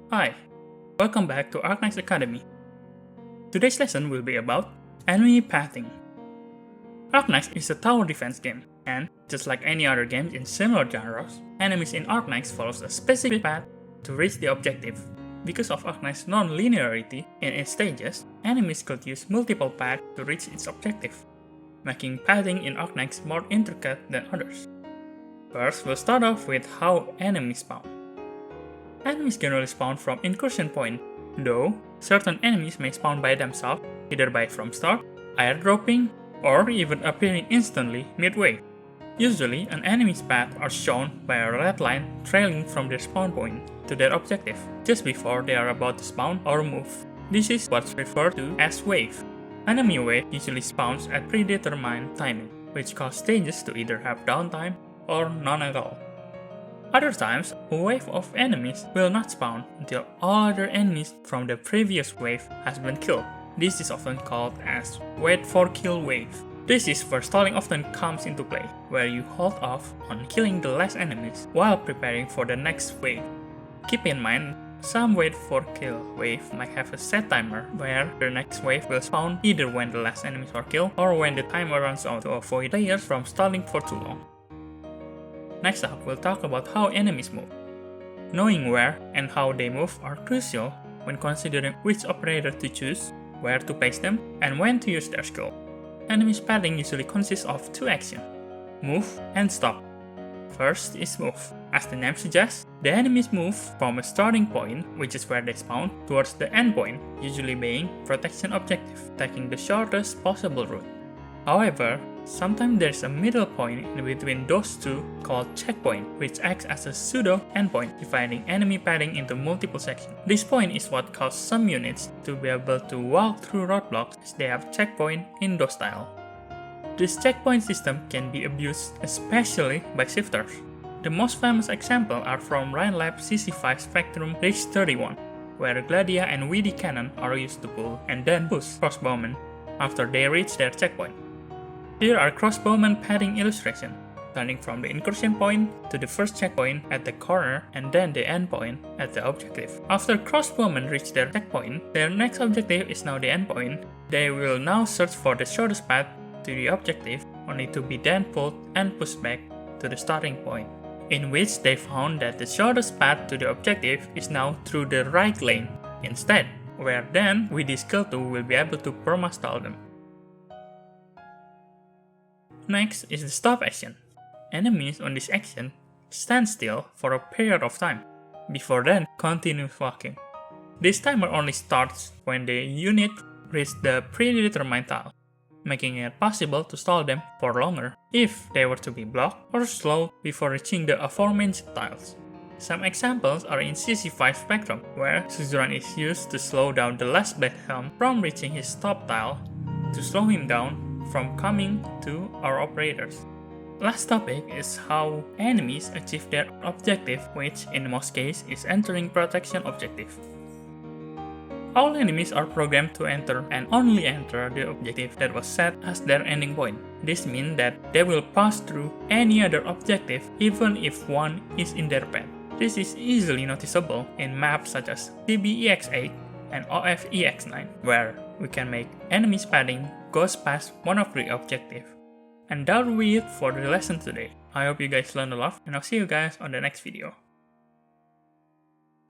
Hi, welcome back to Arknights Academy. Today's lesson will be about enemy pathing. Arknights is a tower defense game, and just like any other game in similar genres, enemies in Arknights follows a specific path to reach the objective. Because of Arknights' non-linearity in its stages, enemies could use multiple paths to reach its objective, making pathing in Arknights more intricate than others. First, we'll start off with how enemies spawn. Enemies generally spawn from incursion point, though certain enemies may spawn by themselves, either by from start, airdropping, or even appearing instantly midway. Usually, an enemy's path are shown by a red line trailing from their spawn point to their objective, just before they are about to spawn or move. This is what's referred to as wave. Enemy wave usually spawns at predetermined timing, which causes stages to either have downtime or none at all. Other times, a wave of enemies will not spawn until all other enemies from the previous wave has been killed. This is often called as wait for kill wave. This is where stalling often comes into play, where you hold off on killing the last enemies while preparing for the next wave. Keep in mind, some wait for kill wave might have a set timer where the next wave will spawn either when the last enemies are killed or when the timer runs out to avoid players from stalling for too long. Next up, we'll talk about how enemies move. Knowing where and how they move are crucial when considering which operator to choose, where to place them, and when to use their skill. Enemies pathing usually consists of two actions, move and stop. First is move. As the name suggests, the enemies move from a starting point, which is where they spawn, towards the end point, usually being protection objective, taking the shortest possible route. However, sometimes there's a middle point in between those two called checkpoint, which acts as a pseudo endpoint, dividing enemy pathing into multiple sections. This point is what causes some units to be able to walk through roadblocks as they have checkpoint in those style. This checkpoint system can be abused especially by shifters. The most famous examples are from Rheinlab CC5 Spectrum Reach 31, where Gladia and WD cannon are used to pull and then boost crossbowmen after they reach their checkpoint. Here are crossbowman pathing illustration, turning from the incursion point to the first checkpoint at the corner and then the end point at the objective. After crossbowmen reach their checkpoint, their next objective is now the end point. They will now search for the shortest path to the objective, only to be then pulled and pushed back to the starting point, in which they found that the shortest path to the objective is now through the right lane instead, where then with this skill 2 will be able to perma-stall them. Next is the stop action. Enemies on this action stand still for a period of time, before then continue walking. This timer only starts when the unit reaches the predetermined tile, making it possible to stall them for longer if they were to be blocked or slowed before reaching the aforementioned tiles. Some examples are in CC5 Spectrum, where Suzerain is used to slow down the last Black Helm from reaching his top tile to slow him down from coming to our operators. Last topic is how enemies achieve their objective, which in most cases is entering protection objective. All enemies are programmed to enter and only enter the objective that was set as their ending point. This means that they will pass through any other objective even if one is in their path. This is easily noticeable in maps such as CBEX8 and OFEX9, where we can make enemies pathing goes past one of the objectives. And that will be it for the lesson today. I hope you guys learned a lot, and I'll see you guys on the next video.